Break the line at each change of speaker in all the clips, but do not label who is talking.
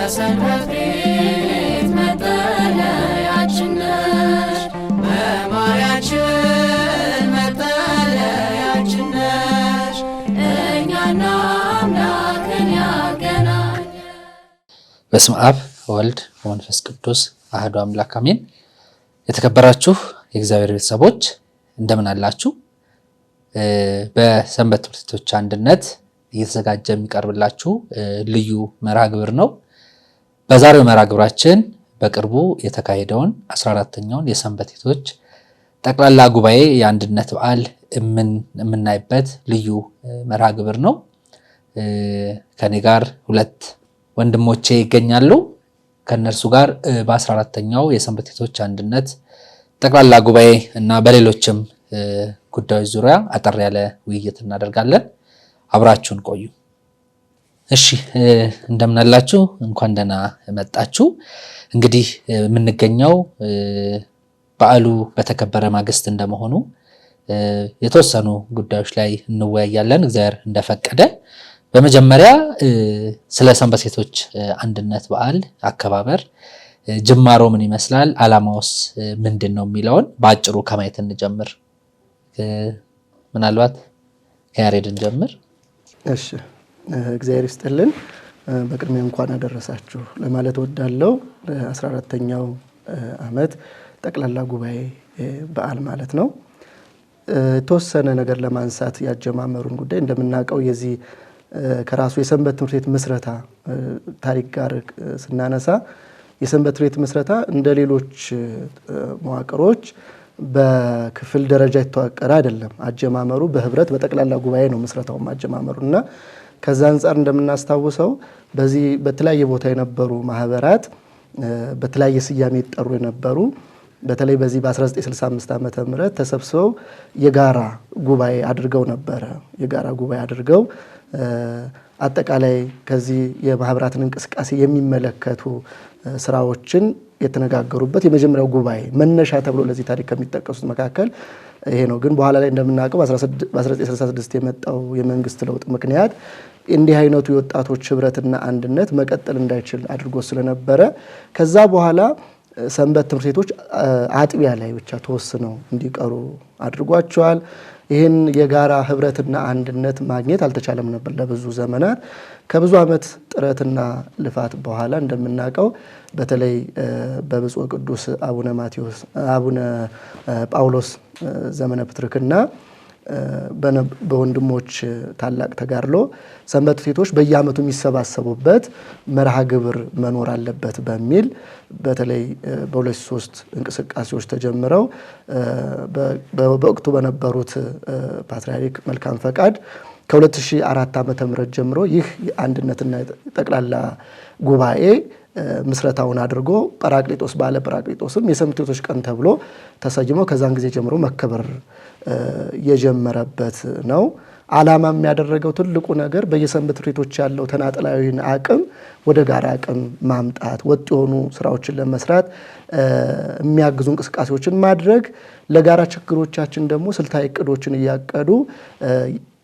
የሰንበት ቤት መጠለያችን ነሽ መማሪያችን መጠለያችን ነሽ እኛና አምላክን ያገናኘ።
በስመ አብ ወወልድ ወመንፈስ ቅዱስ አሐዱ አምላክ አሜን። የተከበራችሁ የእግዚአብሔር ቤተሰቦች እንደምን አላችሁ? በሰንበት ትምህርት ቤቶች አንድነት እየተዘጋጀ የሚቀርብላችሁ ልዩ መርሃ ግብር ነው። በዛሬው መርሃ ግብራችን በቅርቡ የተካሄደውን 14ኛውን የሰንበት ቤቶች ጠቅላላ ጉባኤ የአንድነት በዓል የምናይበት ልዩ መርሃ ግብር ነው። ከኔ ጋር ሁለት ወንድሞቼ ይገኛሉ። ከነርሱ ጋር በ14ኛው የሰንበት ቤቶች አንድነት ጠቅላላ ጉባኤ እና በሌሎችም ጉዳዮች ዙሪያ አጠር ያለ ውይይት እናደርጋለን። አብራችሁን ቆዩ። እሺ እንደምን አላችሁ? እንኳን ደህና መጣችሁ። እንግዲህ የምንገኘው በዓሉ በተከበረ ማግስት እንደመሆኑ የተወሰኑ ጉዳዮች ላይ እንወያያለን እግዚአብሔር እንደፈቀደ። በመጀመሪያ ስለ ሰንበት ቤቶች አንድነት በዓል አከባበር ጅማሮ ምን ይመስላል፣ ዓላማውስ ምንድነው የሚለውን በአጭሩ ከማየት እንጀምር። ምናልባት ከያሬድ እንጀምር።
እሺ እግዚአብሔር ይስጥልን። በቅድሚያ እንኳን አደረሳችሁ ለማለት ወዳለው 14ኛው ዓመት ጠቅላላ ጉባኤ በዓል ማለት ነው። የተወሰነ ነገር ለማንሳት ያጀማመሩን ጉዳይ እንደምናውቀው የዚህ ከራሱ የሰንበት ትምህርት ቤት ምስረታ ታሪክ ጋር ስናነሳ የሰንበት ትምህርት ቤት ምስረታ እንደ ሌሎች መዋቅሮች በክፍል ደረጃ የተዋቀረ አይደለም። አጀማመሩ በህብረት በጠቅላላ ጉባኤ ነው ምስረታውም አጀማመሩና ከዛ አንፃር እንደምናስታውሰው በዚህ በተለያየ ቦታ የነበሩ ማህበራት በተለያየ ስያሜ ይጠሩ የነበሩ በተለይ በዚህ በ1965 ዓመተ ምህረት ተሰብስበው የጋራ ጉባኤ አድርገው ነበረ። የጋራ ጉባኤ አድርገው አጠቃላይ ከዚህ የማህበራትን እንቅስቃሴ የሚመለከቱ ስራዎችን የተነጋገሩበት የመጀመሪያው ጉባኤ መነሻ ተብሎ ለዚህ ታሪክ ከሚጠቀሱት መካከል ይሄ ነው። ግን በኋላ ላይ እንደምናውቀው በ1966 የመጣው የመንግስት ለውጥ ምክንያት እንዲህ አይነቱ የወጣቶች ህብረትና አንድነት መቀጠል እንዳይችል አድርጎ ስለነበረ ከዛ በኋላ ሰንበት ትምህርት ቤቶች አጥቢያ ላይ ብቻ ተወስነው እንዲቀሩ አድርጓቸዋል። ይህን የጋራ ህብረትና አንድነት ማግኘት አልተቻለም ነበር ለብዙ ዘመናት። ከብዙ ዓመት ጥረትና ልፋት በኋላ እንደምናውቀው በተለይ በብፁዕ ቅዱስ አቡነ ጳውሎስ ዘመነ ፕትርክና በወንድሞች ታላቅ ተጋድሎ ሰንበት ቤቶች በየዓመቱ የሚሰባሰቡበት መርሃ ግብር መኖር አለበት በሚል በተለይ በ2003 እንቅስቃሴዎች ተጀምረው በወቅቱ በነበሩት ፓትርያርክ መልካም ፈቃድ ከ2004 ዓመተ ምህረት ጀምሮ ይህ አንድነትና ጠቅላላ ጉባኤ ምስረታውን አድርጎ ጰራቅሊጦስ ባለ ጰራቅሊጦስም የሰንበት ቤቶች ቀን ተብሎ ተሰይሞ ከዛን ጊዜ ጀምሮ መከበር የጀመረበት ነው። ዓላማ የሚያደረገው ትልቁ ነገር በየሰንበት ቤቶች ያለው ተናጠላዊን አቅም ወደ ጋራ አቅም ማምጣት፣ ወጥ የሆኑ ስራዎችን ለመስራት የሚያግዙ እንቅስቃሴዎችን ማድረግ፣ ለጋራ ችግሮቻችን ደግሞ ስልታዊ እቅዶችን እያቀዱ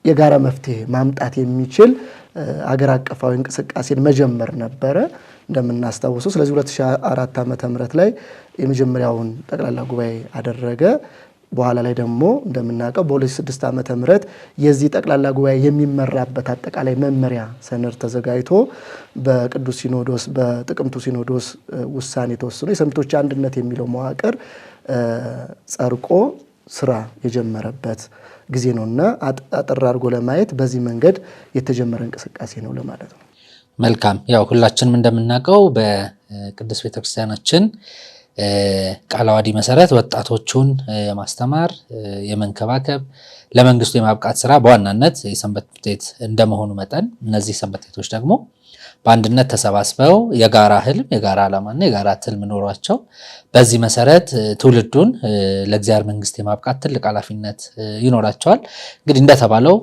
የጋራ መፍትሄ ማምጣት የሚችል አገር አቀፋዊ እንቅስቃሴን መጀመር ነበረ እንደምናስታውሰው። ስለዚህ 2004 ዓመተ ምህረት ላይ የመጀመሪያውን ጠቅላላ ጉባኤ አደረገ። በኋላ ላይ ደግሞ እንደምናውቀው በ2006 ዓመተ ምህረት የዚህ ጠቅላላ ጉባኤ የሚመራበት አጠቃላይ መመሪያ ሰነድ ተዘጋጅቶ በቅዱስ ሲኖዶስ በጥቅምቱ ሲኖዶስ ውሳኔ ተወስኖ የሰንበት ቤቶች አንድነት የሚለው መዋቅር ጸድቆ ስራ የጀመረበት ጊዜ ነውና አጠር አድርጎ ለማየት በዚህ መንገድ የተጀመረ እንቅስቃሴ ነው ለማለት ነው።
መልካም። ያው ሁላችንም እንደምናውቀው በቅዱስ ቤተክርስቲያናችን ቃለ ዓዋዲ መሰረት ወጣቶቹን የማስተማር የመንከባከብ ለመንግስቱ የማብቃት ስራ በዋናነት የሰንበት ቤት እንደመሆኑ መጠን እነዚህ ሰንበት ቤቶች ደግሞ በአንድነት ተሰባስበው የጋራ ህልም፣ የጋራ ዓላማና የጋራ ትልም ኖሯቸው በዚህ መሰረት ትውልዱን ለእግዚአብሔር መንግስት የማብቃት ትልቅ ኃላፊነት ይኖራቸዋል። እንግዲህ እንደተባለው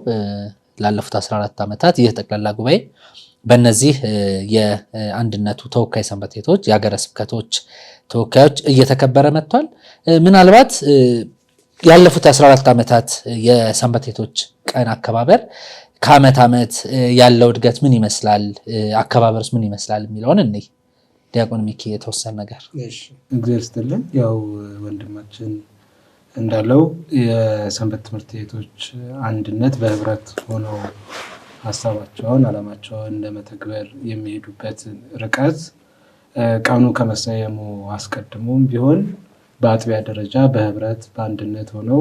ላለፉት 14 ዓመታት ይህ ጠቅላላ ጉባኤ በእነዚህ የአንድነቱ ተወካይ ሰንበት ቤቶች የሀገረ ስብከቶች ተወካዮች እየተከበረ መጥቷል። ምናልባት ያለፉት 14 ዓመታት የሰንበት ቤቶች ቀን አከባበር ከዓመት ዓመት ያለው እድገት ምን ይመስላል፣ አከባበርስ ምን ይመስላል የሚለውን እኔ ዲያቆን ሚኪ የተወሰነ ነገር።
እግዚአብሔር ይስጥልን። ያው ወንድማችን እንዳለው የሰንበት ትምህርት ቤቶች አንድነት በህብረት ሆነው ሀሳባቸውን ዓላማቸውን ለመተግበር የሚሄዱበት ርቀት ቀኑ ከመሰየሙ አስቀድሞም ቢሆን በአጥቢያ ደረጃ በህብረት በአንድነት ሆነው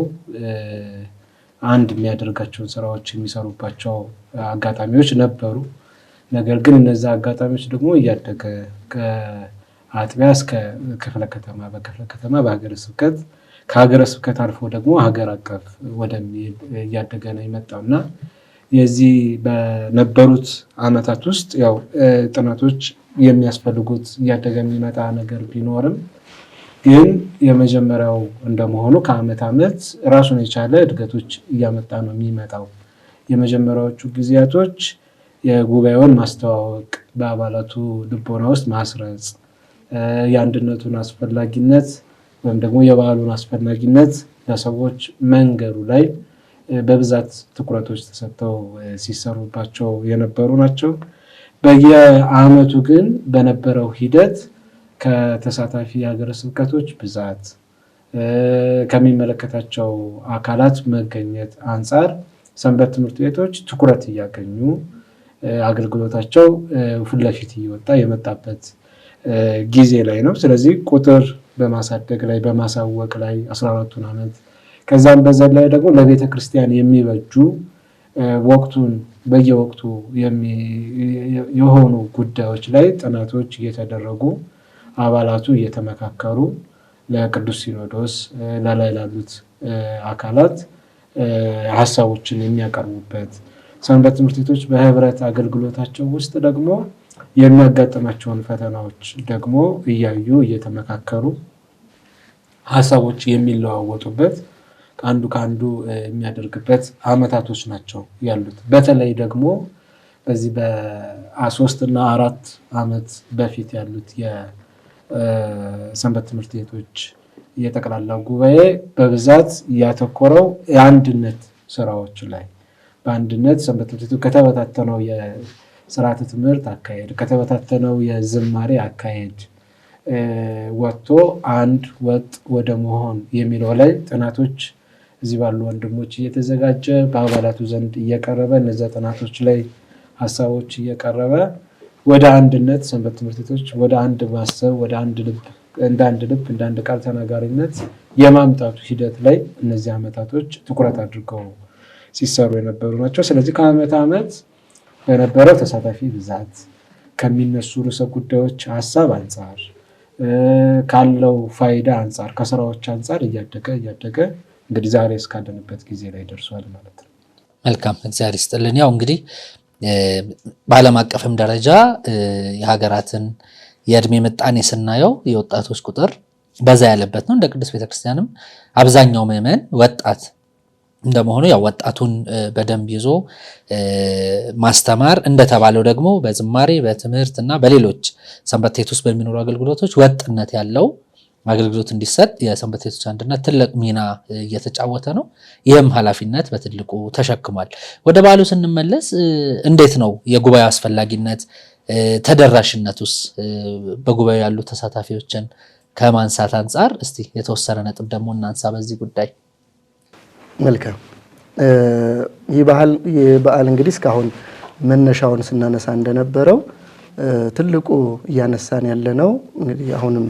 አንድ የሚያደርጋቸውን ስራዎች የሚሰሩባቸው አጋጣሚዎች ነበሩ። ነገር ግን እነዚህ አጋጣሚዎች ደግሞ እያደገ ከአጥቢያ እስከ ክፍለ ከተማ፣ በክፍለ ከተማ በሀገረ ስብከት፣ ከሀገረ ስብከት አልፎ ደግሞ ሀገር አቀፍ ወደሚል እያደገ ነው የመጣው እና የዚህ በነበሩት ዓመታት ውስጥ ያው ጥናቶች የሚያስፈልጉት እያደገ የሚመጣ ነገር ቢኖርም ግን የመጀመሪያው እንደመሆኑ ከዓመት ዓመት ራሱን የቻለ እድገቶች እያመጣ ነው የሚመጣው። የመጀመሪያዎቹ ጊዜያቶች የጉባኤውን ማስተዋወቅ፣ በአባላቱ ልቦና ውስጥ ማስረጽ፣ የአንድነቱን አስፈላጊነት ወይም ደግሞ የበዓሉን አስፈላጊነት ለሰዎች መንገዱ ላይ በብዛት ትኩረቶች ተሰጥተው ሲሰሩባቸው የነበሩ ናቸው። በየዓመቱ ግን በነበረው ሂደት ከተሳታፊ የሀገረ ስብከቶች ብዛት፣ ከሚመለከታቸው አካላት መገኘት አንጻር ሰንበት ትምህርት ቤቶች ትኩረት እያገኙ አገልግሎታቸው ፊት ለፊት እየወጣ የመጣበት ጊዜ ላይ ነው። ስለዚህ ቁጥር በማሳደግ ላይ በማሳወቅ ላይ 14ቱን ዓመት ከዛም በዘላይ ደግሞ ለቤተ ክርስቲያን የሚበጁ ወቅቱን በየወቅቱ የሆኑ ጉዳዮች ላይ ጥናቶች እየተደረጉ አባላቱ እየተመካከሩ ለቅዱስ ሲኖዶስ ለላይ ላሉት አካላት ሀሳቦችን የሚያቀርቡበት፣ ሰንበት ትምህርት ቤቶች በህብረት አገልግሎታቸው ውስጥ ደግሞ የሚያጋጥማቸውን ፈተናዎች ደግሞ እያዩ እየተመካከሩ ሀሳቦች የሚለዋወጡበት አንዱ ከአንዱ የሚያደርግበት ዓመታቶች ናቸው ያሉት። በተለይ ደግሞ በዚህ በ3 እና 4 ዓመት በፊት ያሉት የሰንበት ትምህርት ቤቶች የጠቅላላ ጉባኤ በብዛት ያተኮረው የአንድነት ስራዎች ላይ በአንድነት ሰንበት ትምህርት ቤቱ ከተበታተነው የስርዓተ ትምህርት አካሄድ ከተበታተነው የዝማሬ አካሄድ ወጥቶ አንድ ወጥ ወደ መሆን የሚለው ላይ ጥናቶች እዚህ ባሉ ወንድሞች እየተዘጋጀ በአባላቱ ዘንድ እየቀረበ እነዛ ጥናቶች ላይ ሀሳቦች እየቀረበ ወደ አንድነት ሰንበት ትምህርት ቤቶች ወደ አንድ ማሰብ ወደ አንድ ልብ እንደ አንድ ቃል ተናጋሪነት የማምጣቱ ሂደት ላይ እነዚህ ዓመታቶች ትኩረት አድርገው ሲሰሩ የነበሩ ናቸው። ስለዚህ ከዓመት ዓመት በነበረው ተሳታፊ ብዛት ከሚነሱ ርዕሰ ጉዳዮች ሀሳብ አንጻር ካለው ፋይዳ አንጻር ከስራዎች አንጻር እያደገ እንግዲህ ዛሬ እስካለንበት ጊዜ ላይ ደርሷል ማለት ነው።
መልካም፣ እግዚአብሔር ይስጥልን። ያው እንግዲህ በዓለም አቀፍም ደረጃ የሀገራትን የእድሜ ምጣኔ ስናየው የወጣቶች ቁጥር በዛ ያለበት ነው። እንደ ቅድስት ቤተክርስቲያንም አብዛኛው ምዕመን ወጣት እንደመሆኑ ያው ወጣቱን በደንብ ይዞ ማስተማር እንደተባለው ደግሞ በዝማሬ በትምህርት እና በሌሎች ሰንበት ቤት ውስጥ በሚኖሩ አገልግሎቶች ወጥነት ያለው አገልግሎት እንዲሰጥ የሰንበት ቤቶች አንድነት ትልቅ ሚና እየተጫወተ ነው። ይህም ኃላፊነት በትልቁ ተሸክሟል። ወደ በዓሉ ስንመለስ እንዴት ነው የጉባኤው አስፈላጊነት ተደራሽነቱስ በጉባኤው ያሉ ተሳታፊዎችን ከማንሳት አንጻር እስቲ የተወሰነ ነጥብ ደግሞ እናንሳ በዚህ ጉዳይ።
መልካም። ይህ በዓል እንግዲህ እስካሁን መነሻውን ስናነሳ እንደነበረው ትልቁ እያነሳን ያለነው እንግዲህ አሁንም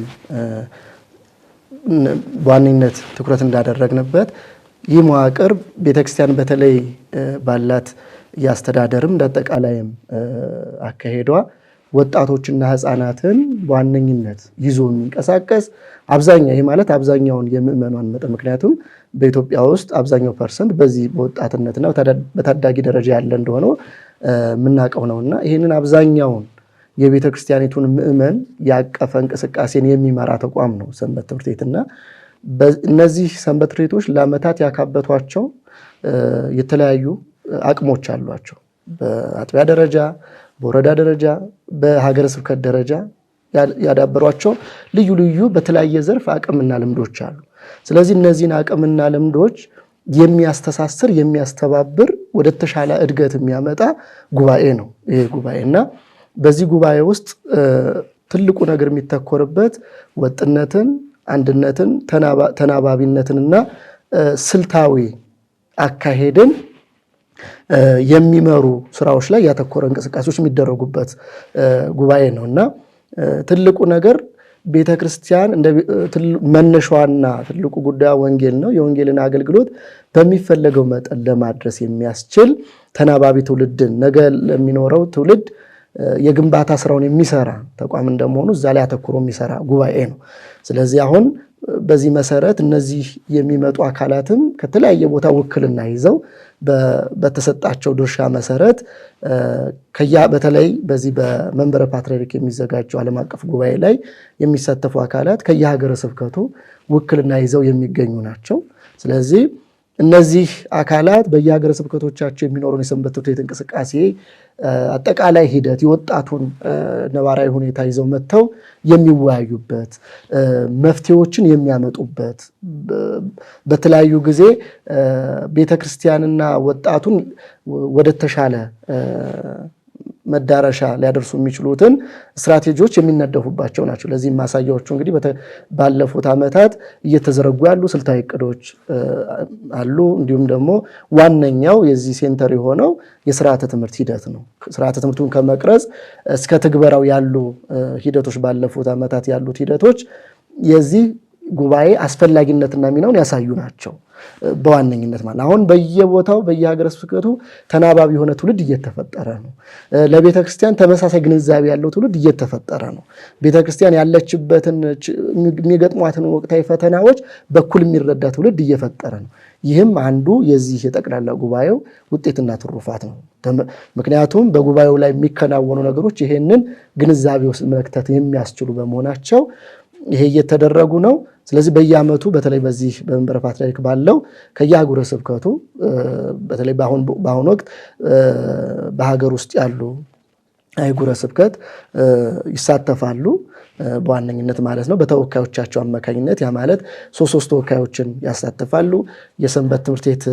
በዋነኝነት ትኩረት እንዳደረግንበት ይህ መዋቅር ቤተክርስቲያን በተለይ ባላት የአስተዳደርም እንዳጠቃላይም አካሄዷ ወጣቶችና ህፃናትን በዋነኝነት ይዞ የሚንቀሳቀስ አብዛኛው ይህ ማለት አብዛኛውን የምዕመኗን መጠን ምክንያቱም በኢትዮጵያ ውስጥ አብዛኛው ፐርሰንት በዚህ በወጣትነትና በታዳጊ ደረጃ ያለ እንደሆነ የምናውቀው ነውና ይህንን አብዛኛውን የቤተ ክርስቲያኒቱን ምዕመን ያቀፈ እንቅስቃሴን የሚመራ ተቋም ነው ሰንበት ትምህርት ቤትና እነዚህ ሰንበት ትምህርት ቤቶች ለዓመታት ያካበቷቸው የተለያዩ አቅሞች አሏቸው። በአጥቢያ ደረጃ፣ በወረዳ ደረጃ፣ በሀገረ ስብከት ደረጃ ያዳበሯቸው ልዩ ልዩ በተለያየ ዘርፍ አቅምና ልምዶች አሉ። ስለዚህ እነዚህን አቅምና ልምዶች የሚያስተሳስር የሚያስተባብር ወደ ተሻለ እድገት የሚያመጣ ጉባኤ ነው ይሄ ጉባኤና በዚህ ጉባኤ ውስጥ ትልቁ ነገር የሚተኮርበት ወጥነትን፣ አንድነትን፣ ተናባቢነትንና ስልታዊ አካሄድን የሚመሩ ስራዎች ላይ ያተኮረ እንቅስቃሴዎች የሚደረጉበት ጉባኤ ነውና ትልቁ ነገር ቤተክርስቲያን እንደ መነሻዋና ትልቁ ጉዳይ ወንጌል ነው። የወንጌልን አገልግሎት በሚፈለገው መጠን ለማድረስ የሚያስችል ተናባቢ ትውልድን ነገ ለሚኖረው ትውልድ የግንባታ ስራውን የሚሰራ ተቋም እንደመሆኑ እዛ ላይ አተኩሮ የሚሰራ ጉባኤ ነው። ስለዚህ አሁን በዚህ መሰረት እነዚህ የሚመጡ አካላትም ከተለያየ ቦታ ውክልና ይዘው በተሰጣቸው ድርሻ መሰረት በተለይ በዚህ በመንበረ ፓትርያርክ የሚዘጋጀው ዓለም አቀፍ ጉባኤ ላይ የሚሳተፉ አካላት ከየሀገረ ስብከቱ ውክልና ይዘው የሚገኙ ናቸው። ስለዚህ እነዚህ አካላት በየሀገረ ስብከቶቻቸው የሚኖረውን የሰንበት ትምህርት ቤት እንቅስቃሴ አጠቃላይ ሂደት የወጣቱን ነባራዊ ሁኔታ ይዘው መጥተው የሚወያዩበት መፍትሄዎችን የሚያመጡበት በተለያዩ ጊዜ ቤተክርስቲያንና ወጣቱን ወደ ተሻለ መዳረሻ ሊያደርሱ የሚችሉትን ስትራቴጂዎች የሚነደፉባቸው ናቸው። ለዚህ ማሳያዎቹ እንግዲህ ባለፉት ዓመታት እየተዘረጉ ያሉ ስልታዊ እቅዶች አሉ። እንዲሁም ደግሞ ዋነኛው የዚህ ሴንተር የሆነው የስርዓተ ትምህርት ሂደት ነው። ስርዓተ ትምህርቱን ከመቅረጽ እስከ ትግበራው ያሉ ሂደቶች ባለፉት ዓመታት ያሉት ሂደቶች የዚህ ጉባኤ አስፈላጊነትና ሚናውን ያሳዩ ናቸው። በዋነኝነት ማለት አሁን በየቦታው በየሀገረ ስብከቱ ተናባቢ የሆነ ትውልድ እየተፈጠረ ነው። ለቤተክርስቲያን ተመሳሳይ ግንዛቤ ያለው ትውልድ እየተፈጠረ ነው። ቤተክርስቲያን ያለችበትን የሚገጥሟትን ወቅታዊ ፈተናዎች በኩል የሚረዳ ትውልድ እየፈጠረ ነው። ይህም አንዱ የዚህ የጠቅላላ ጉባኤው ውጤትና ትሩፋት ነው። ምክንያቱም በጉባኤው ላይ የሚከናወኑ ነገሮች ይሄንን ግንዛቤ ውስጥ መክተት የሚያስችሉ በመሆናቸው ይሄ እየተደረጉ ነው። ስለዚህ በየዓመቱ በተለይ በዚህ በመንበረ ፓትርያርክ ባለው ከየአህጉረ ስብከቱ በተለይ በአሁኑ ወቅት በሀገር ውስጥ ያሉ አህጉረ ስብከት ይሳተፋሉ በዋነኝነት ማለት ነው። በተወካዮቻቸው አማካኝነት ያ ማለት ሶስት ተወካዮችን ያሳተፋሉ። የሰንበት ትምህርት ቤት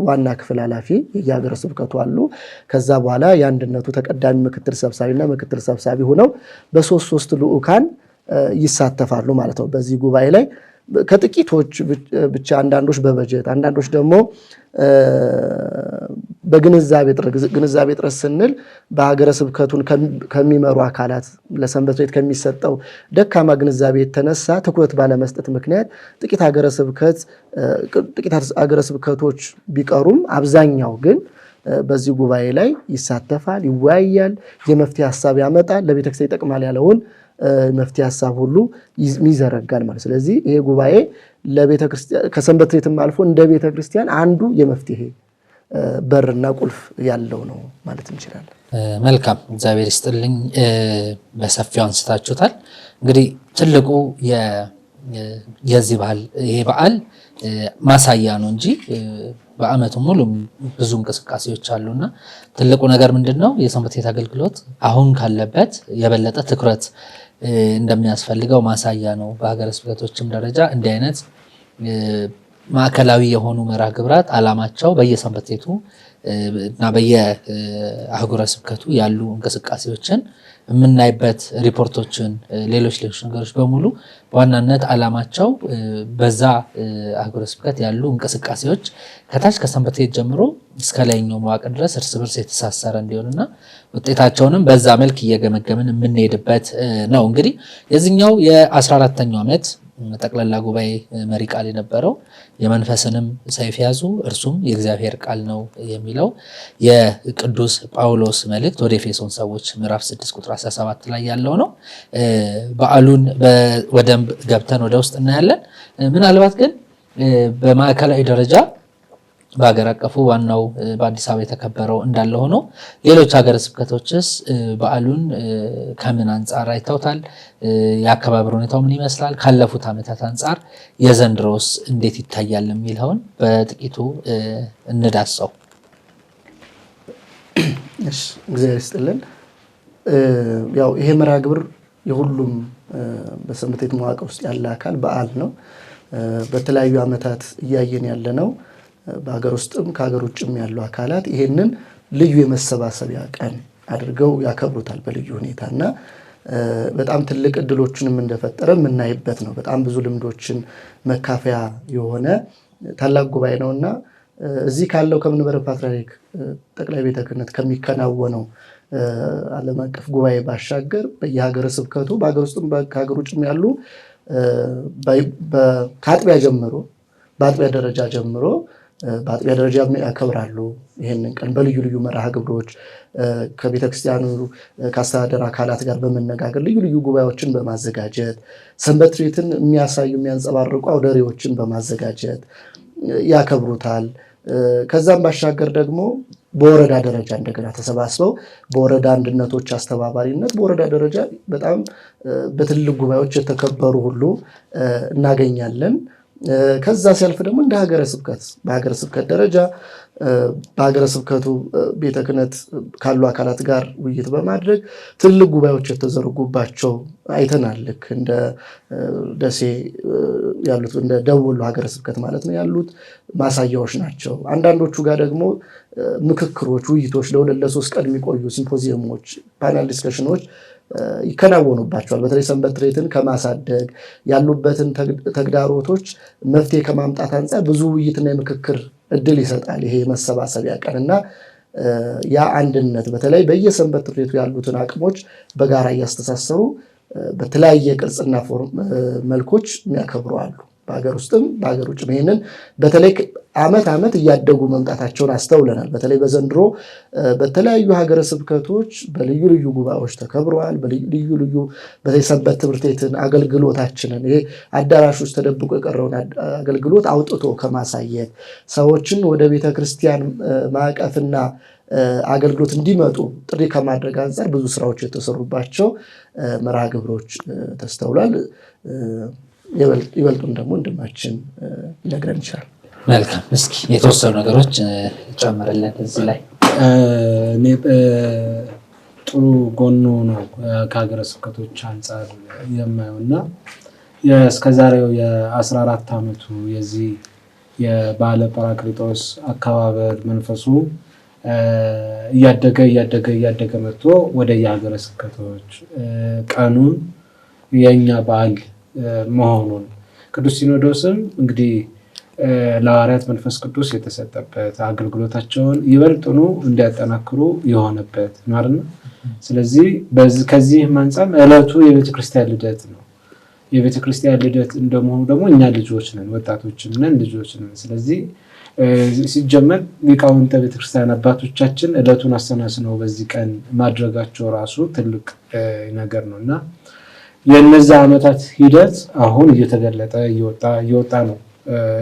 ዋና ክፍል ኃላፊ የሀገረ ስብከቱ አሉ። ከዛ በኋላ የአንድነቱ ተቀዳሚ ምክትል ሰብሳቢና ምክትል ሰብሳቢ ሆነው በሶስት ልዑካን ይሳተፋሉ ማለት ነው። በዚህ ጉባኤ ላይ ከጥቂቶች ብቻ አንዳንዶች በበጀት አንዳንዶች ደግሞ በግንዛቤ ጥረት ስንል በሀገረ ስብከቱን ከሚመሩ አካላት ለሰንበት ቤት ከሚሰጠው ደካማ ግንዛቤ የተነሳ ትኩረት ባለመስጠት ምክንያት ጥቂት ሀገረ ስብከቶች ቢቀሩም አብዛኛው ግን በዚህ ጉባኤ ላይ ይሳተፋል፣ ይወያያል፣ የመፍትሄ ሀሳብ ያመጣል፣ ለቤተክርስቲያን ይጠቅማል ያለውን መፍትሄ ሀሳብ ሁሉ ይዘረጋል ማለት። ስለዚህ ይሄ ጉባኤ ለቤተክርስቲያን ከሰንበት ቤትም አልፎ እንደ ቤተክርስቲያን አንዱ የመፍትሄ በርና ቁልፍ ያለው ነው ማለት እንችላለን።
መልካም፣ እግዚአብሔር ይስጥልኝ። በሰፊው አንስታችሁታል። እንግዲህ ትልቁ የዚህ ይሄ በዓል ማሳያ ነው እንጂ በዓመቱ ሙሉ ብዙ እንቅስቃሴዎች አሉና ትልቁ ነገር ምንድነው? የሰንበት ቤት አገልግሎት አሁን ካለበት የበለጠ ትኩረት እንደሚያስፈልገው ማሳያ ነው። በሀገረ ስብከቶችም ደረጃ እንዲህ አይነት ማዕከላዊ የሆኑ መርሃ ግብራት ዓላማቸው በየሰንበት ቤቱ እና በየአህጉረ ስብከቱ ያሉ እንቅስቃሴዎችን የምናይበት ሪፖርቶችን፣ ሌሎች ነገሮች በሙሉ በዋናነት ዓላማቸው በዛ አህጉረ ስብከት ያሉ እንቅስቃሴዎች ከታች ከሰንበት ቤት ጀምሮ እስከ ላይኛው መዋቅር ድረስ እርስ በርስ የተሳሰረ እንዲሆንና ውጤታቸውንም በዛ መልክ እየገመገምን የምንሄድበት ነው። እንግዲህ የዚህኛው የ14ኛው ዓመት ጠቅላላ ጉባኤ መሪ ቃል የነበረው የመንፈስንም ሰይፍ ያዙ እርሱም የእግዚአብሔር ቃል ነው የሚለው የቅዱስ ጳውሎስ መልእክት ወደ ኤፌሶን ሰዎች ምዕራፍ 6 ቁጥር 17 ላይ ያለው ነው። በዓሉን በደንብ ገብተን ወደ ውስጥ እናያለን። ምናልባት ግን በማዕከላዊ ደረጃ በሀገር አቀፉ ዋናው በአዲስ አበባ የተከበረው እንዳለ ሆኖ ሌሎች ሀገረ ስብከቶችስ በዓሉን ከምን አንጻር አይተውታል? የአከባበር ሁኔታው ምን ይመስላል? ካለፉት ዓመታት አንጻር የዘንድሮስ እንዴት ይታያል የሚለውን በጥቂቱ እንዳስሰው።
እሺ፣ እግዚአብሔር ይስጥልን። ያው ይሄ መርሃ ግብር የሁሉም በሰንበት ቤት መዋቅር ውስጥ ያለ አካል በዓል ነው። በተለያዩ ዓመታት እያየን ያለነው በሀገር ውስጥም ከሀገር ውጭም ያሉ አካላት ይሄንን ልዩ የመሰባሰቢያ ቀን አድርገው ያከብሩታል በልዩ ሁኔታና በጣም ትልቅ እድሎችንም እንደፈጠረ የምናይበት ነው። በጣም ብዙ ልምዶችን መካፈያ የሆነ ታላቅ ጉባኤ ነውና እዚህ ካለው ከመንበረ ፓትርያርክ ጠቅላይ ቤተ ክህነት ከሚከናወነው ዓለም አቀፍ ጉባኤ ባሻገር በየሀገረ ስብከቱ በሀገር ውስጥም ከሀገር ውጭም ያሉ ከአጥቢያ ጀምሮ በአጥቢያ ደረጃ ጀምሮ በአጥቢያ ደረጃ ያከብራሉ። ይህንን ቀን በልዩ ልዩ መርሃ ግብሮች ከቤተክርስቲያኑ ከአስተዳደር አካላት ጋር በመነጋገር ልዩ ልዩ ጉባኤዎችን በማዘጋጀት ሰንበት ትርኢትን የሚያሳዩ የሚያንጸባርቁ አውደ ርዕዮችን በማዘጋጀት ያከብሩታል። ከዛም ባሻገር ደግሞ በወረዳ ደረጃ እንደገና ተሰባስበው በወረዳ አንድነቶች አስተባባሪነት በወረዳ ደረጃ በጣም በትልቅ ጉባኤዎች የተከበሩ ሁሉ እናገኛለን። ከዛ ሲያልፍ ደግሞ እንደ ሀገረ ስብከት በሀገረ ስብከት ደረጃ በሀገረ ስብከቱ ቤተ ክህነት ካሉ አካላት ጋር ውይይት በማድረግ ትልቅ ጉባኤዎች የተዘረጉባቸው አይተናል። ልክ እንደ ደሴ ያሉት እንደ ደቡብ ወሎ ሀገረ ስብከት ማለት ነው ያሉት ማሳያዎች ናቸው። አንዳንዶቹ ጋር ደግሞ ምክክሮች፣ ውይይቶች ለሁለት ለሶስት ቀን የሚቆዩ ሲምፖዚየሞች፣ ፓናል ዲስከሽኖች ይከናወኑባቸዋል። በተለይ ሰንበት ትርኢትን ከማሳደግ ያሉበትን ተግዳሮቶች መፍትሄ ከማምጣት አንጻር ብዙ ውይይትና የምክክር እድል ይሰጣል ይሄ መሰባሰቢያ ቀንና ያ አንድነት በተለይ በየሰንበት ትርኢቱ ያሉትን አቅሞች በጋራ እያስተሳሰሩ በተለያየ ቅርጽና መልኮች የሚያከብሩ አሉ። በሀገር ውስጥም በሀገር ውጭም ይሄንን በተለይ ዓመት እያደጉ መምጣታቸውን አስተውለናል። በተለይ በዘንድሮ በተለያዩ ሀገረ ስብከቶች በልዩ ልዩ ጉባኤዎች ተከብረዋል። በልዩ ልዩ በተለይ ሰንበት ትምህርት ቤትን አገልግሎታችንን ይሄ አዳራሽ ውስጥ ተደብቆ የቀረውን አገልግሎት አውጥቶ ከማሳየት ሰዎችን ወደ ቤተ ክርስቲያን ማዕቀፍና አገልግሎት እንዲመጡ ጥሪ ከማድረግ አንጻር ብዙ ስራዎች የተሰሩባቸው መርሃ ግብሮች ተስተውሏል። ይበልጡን ደግሞ ወንድማችን ሊነግረን ይችላል።
መልካም፣ እስኪ የተወሰኑ ነገሮች ጨምርልን እዚህ ላይ።
እኔ ጥሩ ጎኑ ነው ከሀገረ ስብከቶች አንጻር የማየው እና እስከዛሬው የ14 ዓመቱ የዚህ የበዓለ ጰራቅሊጦስ አከባበር መንፈሱ እያደገ መጥቶ ወደ የሀገረ ስብከቶች ቀኑን የእኛ በዓል መሆኑን ቅዱስ ሲኖዶስም እንግዲህ ለሐዋርያት መንፈስ ቅዱስ የተሰጠበት አገልግሎታቸውን ይበልጥኑ እንዲያጠናክሩ የሆነበት ማለት ነው። ስለዚህ ከዚህ አንጻር ዕለቱ የቤተክርስቲያን ልደት ነው። የቤተክርስቲያን ልደት እንደመሆኑ ደግሞ እኛ ልጆች ነን፣ ወጣቶችም ነን፣ ልጆች ነን። ስለዚህ ሲጀመር ሊቃውንተ ቤተክርስቲያን አባቶቻችን ዕለቱን አሰናስነው በዚህ ቀን ማድረጋቸው ራሱ ትልቅ ነገር ነው እና የነዛ ዓመታት ሂደት አሁን እየተገለጠ እየወጣ ነው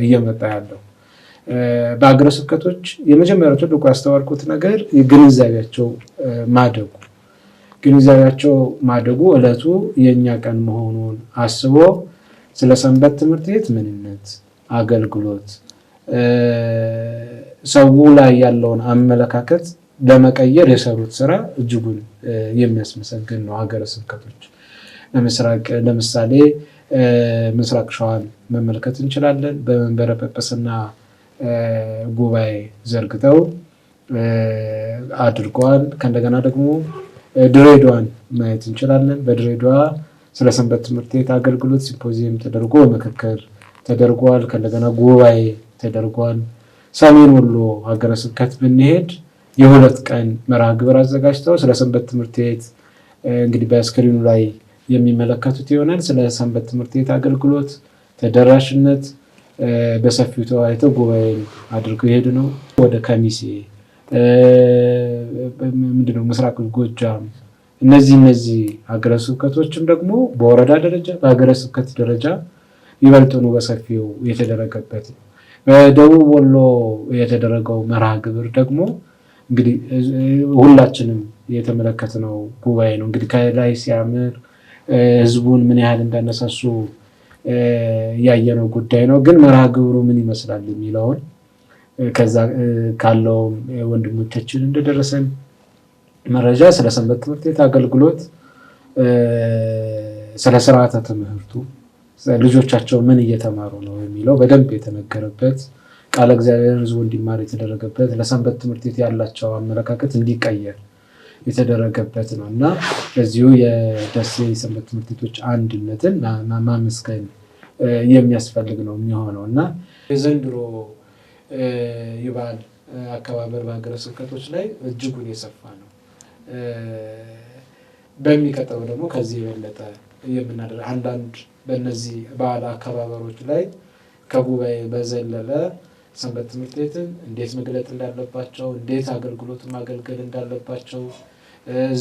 እየመጣ ያለው። በሀገረ ስብከቶች የመጀመሪያው ትልቁ ያስተዋልኩት ነገር ግንዛቤያቸው ማደጉ ዕለቱ የእኛ ቀን መሆኑን አስቦ ስለ ሰንበት ትምህርት ቤት ምንነት፣ አገልግሎት ሰው ላይ ያለውን አመለካከት ለመቀየር የሰሩት ስራ እጅጉን የሚያስመሰግን ነው። ሀገረ ስብከቶች ለምሳሌ ምስራቅ ሸዋን መመልከት እንችላለን። በመንበረ ጵጵስና ጉባኤ ዘርግተው አድርገዋል። ከእንደገና ደግሞ ድሬዳዋን ማየት እንችላለን። በድሬዳዋ ስለ ሰንበት ትምህርት ቤት አገልግሎት ሲምፖዚየም ተደርጎ ምክክር ተደርጓል። ከእንደገና ጉባኤ ተደርጓል። ሰሜን ወሎ ሀገረ ስብከት ብንሄድ የ2 ቀን መርሃ ግብር አዘጋጅተው ስለ ሰንበት ትምህርት ቤት እንግዲህ በስክሪኑ ላይ የሚመለከቱት ይሆናል። ስለ ሰንበት ትምህርት ቤት አገልግሎት ተደራሽነት በሰፊው ተወያይተው ጉባኤ አድርገው ይሄዱ ነው። ወደ ከሚሴ ምንድነው ምስራቅ ጎጃም እነዚህ ሀገረ ስብከቶችም ደግሞ በወረዳ ደረጃ በሀገረ ስብከት ደረጃ ይበልጡኑ በሰፊው የተደረገበት ነው። በደቡብ ወሎ የተደረገው መርሃ ግብር ደግሞ እንግዲህ ሁላችንም የተመለከትነው ጉባኤ ነው። እንግዲህ ከላይ ሲያምር ህዝቡን ምን ያህል እንዳነሳሱ ያየነው ጉዳይ ነው። ግን መርሃ ግብሩ ምን ይመስላል የሚለውን ከዛ ካለው ወንድሞቻችን እንደደረሰን መረጃ ስለ ሰንበት ትምህርት ቤት አገልግሎት፣ ስለ ስርዓተ ትምህርቱ፣ ልጆቻቸው ምን እየተማሩ ነው የሚለው በደንብ የተነገረበት፣ ቃለ እግዚአብሔር ሕዝቡ እንዲማር የተደረገበት፣ ለሰንበት ትምህርት ቤት ያላቸው አመለካከት እንዲቀየር የተደረገበት ነው እና በዚሁ የደሴ ሰንበት ትምህርት ቤቶች አንድነትን ማመስገን የሚያስፈልግ ነው የሚሆነው እና የዘንድሮ የበዓል አከባበር በሀገረ ስብከቶች ላይ እጅጉን የሰፋ ነው። በሚቀጥለው ደግሞ ከዚህ የበለጠ የምናደርግ አንዳንድ በእነዚህ በዓል አከባበሮች ላይ ከጉባኤ በዘለለ ሰንበት ትምህርት ቤትን እንዴት መግለጥ እንዳለባቸው፣ እንዴት አገልግሎት ማገልገል እንዳለባቸው፣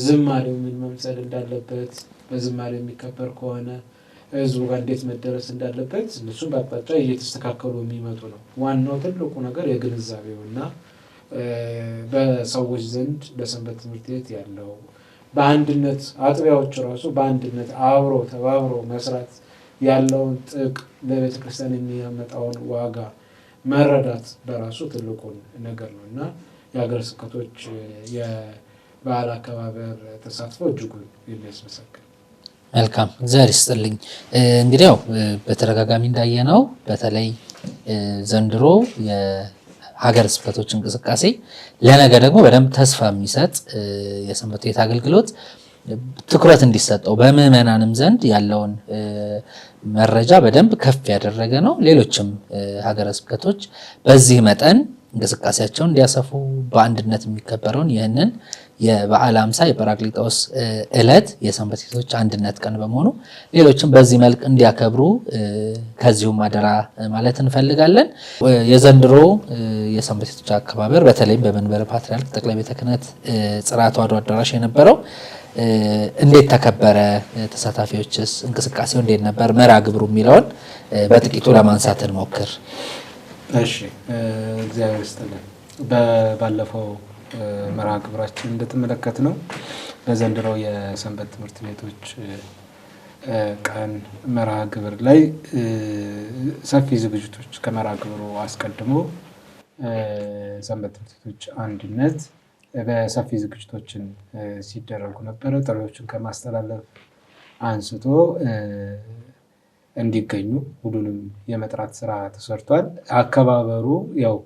ዝማሬው ምን መምሰል እንዳለበት፣ በዝማሬ የሚከበር ከሆነ ህዝቡ ጋር እንዴት መደረስ እንዳለበት እነሱም በአቅጣጫ እየተስተካከሉ የሚመጡ ነው። ዋናው ትልቁ ነገር የግንዛቤው እና በሰዎች ዘንድ በሰንበት ትምህርት ቤት ያለው በአንድነት አጥቢያዎች ራሱ በአንድነት አብሮ ተባብሮ መስራት ያለውን ጥቅም ለቤተክርስቲያን የሚያመጣውን ዋጋ መረዳት በራሱ ትልቁን ነገር ነው እና የሀገረ ስብከቶች የበዓል አከባበር ተሳትፎ እጅጉን የሚያስመሰግን።
መልካም እግዚአብሔር ይስጥልኝ። እንግዲህ ያው በተደጋጋሚ እንዳየነው በተለይ ዘንድሮ የሀገረ ስብከቶች እንቅስቃሴ ለነገ ደግሞ በደንብ ተስፋ የሚሰጥ የሰንበት ቤት አገልግሎት ትኩረት እንዲሰጠው በምዕመናንም ዘንድ ያለውን መረጃ በደንብ ከፍ ያደረገ ነው። ሌሎችም ሀገረ ስብከቶች በዚህ መጠን እንቅስቃሴያቸውን እንዲያሰፉ በአንድነት የሚከበረውን ይህንን የበዓለ ሃምሳ የጰራቅሊጦስ ዕለት የሰንበት ቤቶች አንድነት ቀን በመሆኑ ሌሎችም በዚህ መልክ እንዲያከብሩ ከዚሁም አደራ ማለት እንፈልጋለን። የዘንድሮ የሰንበት ቤቶች አከባበር በተለይም በመንበረ ፓትርያርክ ጠቅላይ ቤተ ክህነት ጽርሐ ተዋሕዶ አዳራሽ የነበረው እንዴት ተከበረ? ተሳታፊዎችስ እንቅስቃሴው እንዴት ነበር? መርሐ ግብሩ የሚለውን በጥቂቱ ለማንሳት እንሞክር።
እሺ፣ እግዚአብሔር ይስጥልን። ባለፈው መርሐ ግብራችን እንደተመለከት ነው በዘንድሮው የሰንበት ትምህርት ቤቶች ቀን መርሐ ግብር ላይ ሰፊ ዝግጅቶች ከመርሐ ግብሩ አስቀድሞ ሰንበት ትምህርት ቤቶች አንድነት በሰፊ ዝግጅቶችን ሲደረጉ ነበረ። ጥሪዎችን ከማስተላለፍ አንስቶ እንዲገኙ ሁሉንም የመጥራት ስራ ተሰርቷል። አከባበሩ ያው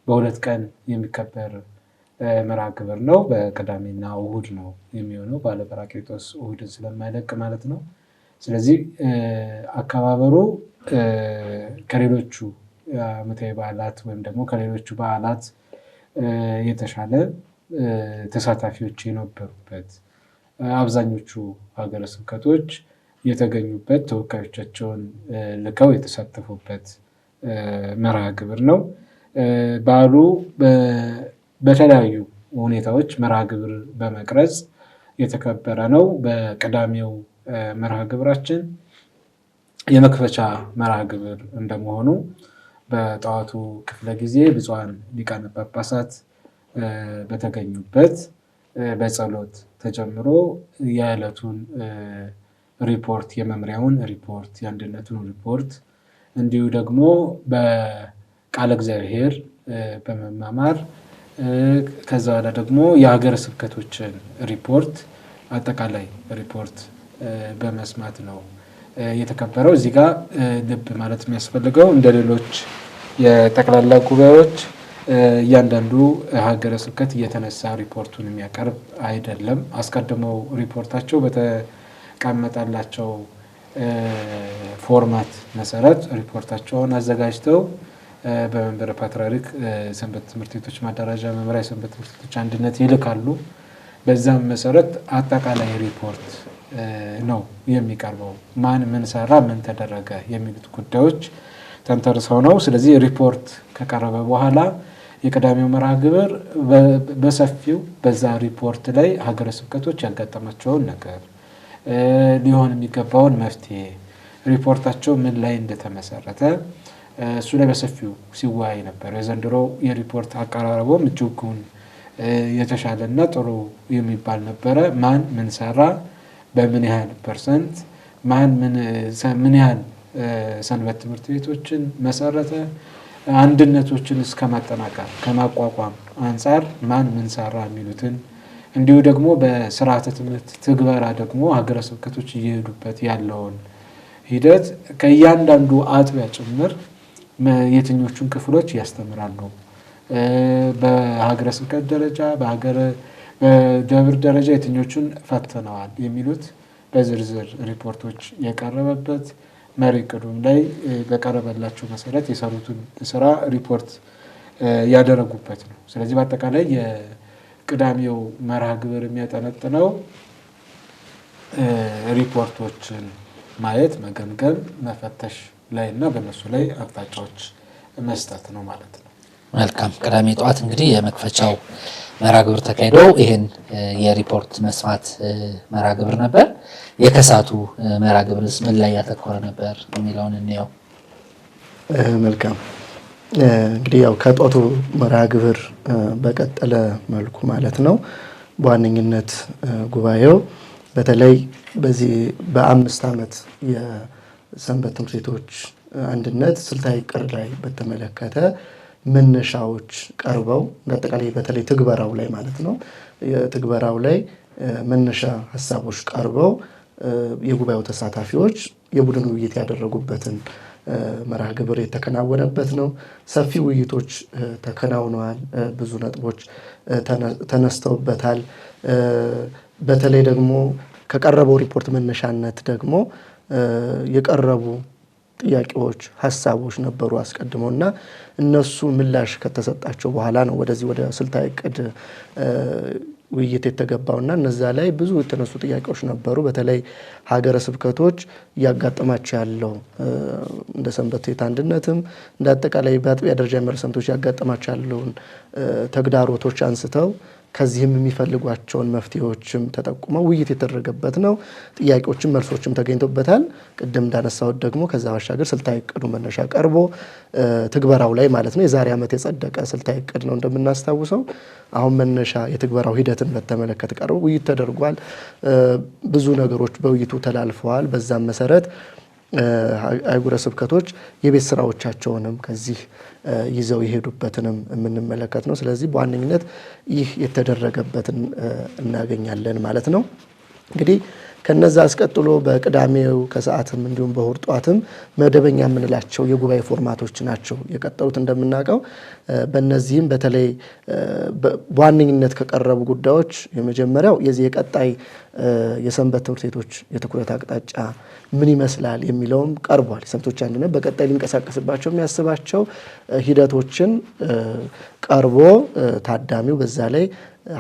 በሁለት ቀን የሚከበር መርሐ ግብር ነው። በቅዳሜና እሁድ ነው የሚሆነው፣ በዓለ ጰራቅሊጦስ እሁድን ስለማይለቅ ማለት ነው። ስለዚህ አከባበሩ ከሌሎቹ ዓመታዊ በዓላት ወይም ደግሞ ከሌሎቹ በዓላት የተሻለ ተሳታፊዎች የነበሩበት፣ አብዛኞቹ ሀገረ ስብከቶች የተገኙበት፣ ተወካዮቻቸውን ልከው የተሳተፉበት መርሐ ግብር ነው። በዓሉ በተለያዩ ሁኔታዎች መርሐ ግብር በመቅረጽ የተከበረ ነው። በቅዳሜው መርሐ ግብራችን የመክፈቻ መርሐ ግብር እንደመሆኑ በጠዋቱ ክፍለ ጊዜ ብፁዓን ሊቃነ ጳጳሳት በተገኙበት በጸሎት ተጀምሮ የዕለቱን ሪፖርት፣ የመምሪያውን ሪፖርት፣ የአንድነቱን ሪፖርት እንዲሁ ደግሞ በቃለ እግዚአብሔር በመማማር ከዛ በኋላ ደግሞ የሀገረ ስብከቶችን ሪፖርት፣ አጠቃላይ ሪፖርት በመስማት ነው የተከበረው። እዚህ ጋር ልብ ማለት የሚያስፈልገው እንደ ሌሎች የጠቅላላ ጉባኤዎች እያንዳንዱ ሀገረ ስብከት እየተነሳ ሪፖርቱን የሚያቀርብ አይደለም። አስቀድመው ሪፖርታቸው በተቀመጠላቸው ፎርማት መሰረት ሪፖርታቸውን አዘጋጅተው በመንበረ ፓትርያርክ ሰንበት ትምህርት ቤቶች ማደራጃ መምሪያ የሰንበት ትምህርት ቤቶች አንድነት ይልካሉ። በዛም መሰረት አጠቃላይ ሪፖርት ነው የሚቀርበው። ማን ምን ሰራ፣ ምን ተደረገ የሚሉት ጉዳዮች ተንተርሰው ነው። ስለዚህ ሪፖርት ከቀረበ በኋላ የቅዳሜው መርሐ ግብር በሰፊው በዛ ሪፖርት ላይ ሀገረ ስብከቶች ያጋጠማቸውን ነገር፣ ሊሆን የሚገባውን መፍትሄ፣ ሪፖርታቸው ምን ላይ እንደተመሰረተ እሱ ላይ በሰፊው ሲወያይ ነበር። የዘንድሮ የሪፖርት አቀራረቡም እጅጉን የተሻለና ጥሩ የሚባል ነበረ። ማን ምን ሰራ፣ በምን ያህል ፐርሰንት፣ ማን ምን ያህል ሰንበት ትምህርት ቤቶችን መሰረተ፣ አንድነቶችን እስከ ማጠናከር ከማቋቋም አንጻር ማን ምን ሰራ የሚሉትን እንዲሁ ደግሞ በስርዓተ ትምህርት ትግበራ ደግሞ ሀገረ ስብከቶች እየሄዱበት ያለውን ሂደት ከእያንዳንዱ አጥቢያ ጭምር የትኞቹን ክፍሎች ያስተምራሉ፣ በሀገረ ስብከት ደረጃ በደብር ደረጃ የትኞቹን ፈትነዋል የሚሉት በዝርዝር ሪፖርቶች የቀረበበት መሪ ዕቅዱም ላይ በቀረበላቸው መሰረት የሰሩትን ስራ ሪፖርት ያደረጉበት ነው። ስለዚህ በአጠቃላይ የቅዳሜው መርሃ ግብር የሚያጠነጥነው ሪፖርቶችን ማየት፣ መገምገም፣ መፈተሽ ላይ እና በእነሱ ላይ አቅጣጫዎች መስጠት ነው ማለት ነው።
መልካም። ቅዳሜ ጠዋት እንግዲህ የመክፈቻው መርሃ ግብር ተካሂዶ ይህን የሪፖርት መስማት መርሃ ግብር ነበር። የከሳቱ መርሃ ግብርስ ምን ላይ ያተኮረ ነበር የሚለውን እንየው።
መልካም። እንግዲህ ያው ከጧቱ መርሃ ግብር በቀጠለ መልኩ ማለት ነው በዋነኝነት ጉባኤው በተለይ በዚህ በ5 ዓመት የሰንበት ትምህርት ቤቶች አንድነት ስልታዊ ዕቅድ ላይ በተመለከተ መነሻዎች ቀርበው አጠቃላይ በተለይ ትግበራው ላይ ማለት ነው የትግበራው ላይ መነሻ ሀሳቦች ቀርበው የጉባኤው ተሳታፊዎች የቡድን ውይይት ያደረጉበትን መርሃ ግብር የተከናወነበት ነው። ሰፊ ውይይቶች ተከናውነዋል። ብዙ ነጥቦች ተነስተውበታል። በተለይ ደግሞ ከቀረበው ሪፖርት መነሻነት ደግሞ የቀረቡ ጥያቄዎች፣ ሀሳቦች ነበሩ አስቀድሞና እነሱ ምላሽ ከተሰጣቸው በኋላ ነው ወደዚህ ወደ ስልታዊ ዕቅድ ውይይት የተገባውና እነዛ ላይ ብዙ የተነሱ ጥያቄዎች ነበሩ። በተለይ ሀገረ ስብከቶች እያጋጠማቸው ያለው እንደ ሰንበት ቤት አንድነትም እንደ አጠቃላይ በአጥቢያ ደረጃ የሚመሩ ሰንበቶች እያጋጠማቸው ያለውን ተግዳሮቶች አንስተው ከዚህም የሚፈልጓቸውን መፍትሄዎችም ተጠቁመው ውይይት የተደረገበት ነው። ጥያቄዎችም መልሶችም ተገኝቶበታል። ቅድም እንዳነሳሁት ደግሞ ከዛ ባሻገር ስልታዊ ዕቅዱ መነሻ ቀርቦ ትግበራው ላይ ማለት ነው የዛሬ ዓመት የጸደቀ ስልታዊ ዕቅድ ነው እንደምናስታውሰው። አሁን መነሻ የትግበራው ሂደትን በተመለከተ ቀርቦ ውይይት ተደርጓል። ብዙ ነገሮች በውይይቱ ተላልፈዋል። በዛም መሰረት አህጉረ ስብከቶች የቤት ስራዎቻቸውንም ከዚህ ይዘው የሄዱበትንም የምንመለከት ነው። ስለዚህ በዋነኝነት ይህ የተደረገበትን እናገኛለን ማለት ነው። እንግዲህ ከነዛ አስቀጥሎ በቅዳሜው ከሰዓትም እንዲሁም በእሁድ ጠዋትም መደበኛ የምንላቸው የጉባኤ ፎርማቶች ናቸው የቀጠሉት እንደምናውቀው። በእነዚህም በተለይ በዋነኝነት ከቀረቡ ጉዳዮች የመጀመሪያው የዚህ የቀጣይ የሰንበት ትምህርት ቤቶች የትኩረት አቅጣጫ ምን ይመስላል የሚለውም ቀርቧል። የሰንበቶች አንድነት በቀጣይ ሊንቀሳቀስባቸው የሚያስባቸው ሂደቶችን ቀርቦ ታዳሚው በዛ ላይ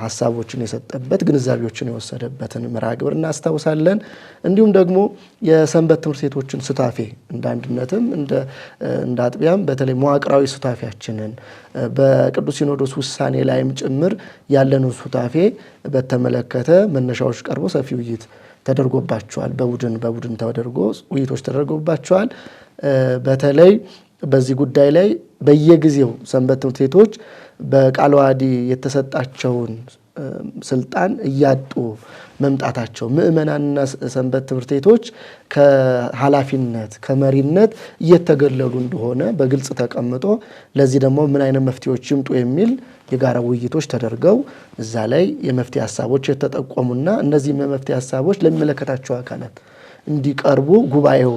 ሀሳቦችን የሰጠበት ግንዛቤዎችን የወሰደበትን መርሃ ግብር እናስታውሳለን። እንዲሁም ደግሞ የሰንበት ትምህርት ቤቶችን ሱታፌ እንደ አንድነትም እንደ አጥቢያም በተለይ መዋቅራዊ ሱታፌያችንን በቅዱስ ሲኖዶስ ውሳኔ ላይም ጭምር ያለንን ሱታፌ በተመለከተ መነሻዎች ቀርቦ ሰፊ ውይይት ተደርጎባቸዋል። በቡድን ተደርጎ ውይይቶች ተደርጎባቸዋል። በተለይ በዚህ ጉዳይ ላይ በየጊዜው ሰንበት ትምህርት ቤቶች በቃለ ዓዋዲ የተሰጣቸውን ስልጣን እያጡ መምጣታቸው ምእመናንና ሰንበት ትምህርት ቤቶች ከኃላፊነት ከመሪነት እየተገለሉ እንደሆነ በግልጽ ተቀምጦ ለዚህ ደግሞ ምን አይነት መፍትሄዎች ይምጡ የሚል የጋራ ውይይቶች ተደርገው እዛ ላይ የመፍትሄ ሀሳቦች የተጠቆሙና እነዚህ የመፍትሄ ሀሳቦች ለሚመለከታቸው አካላት እንዲቀርቡ ጉባኤው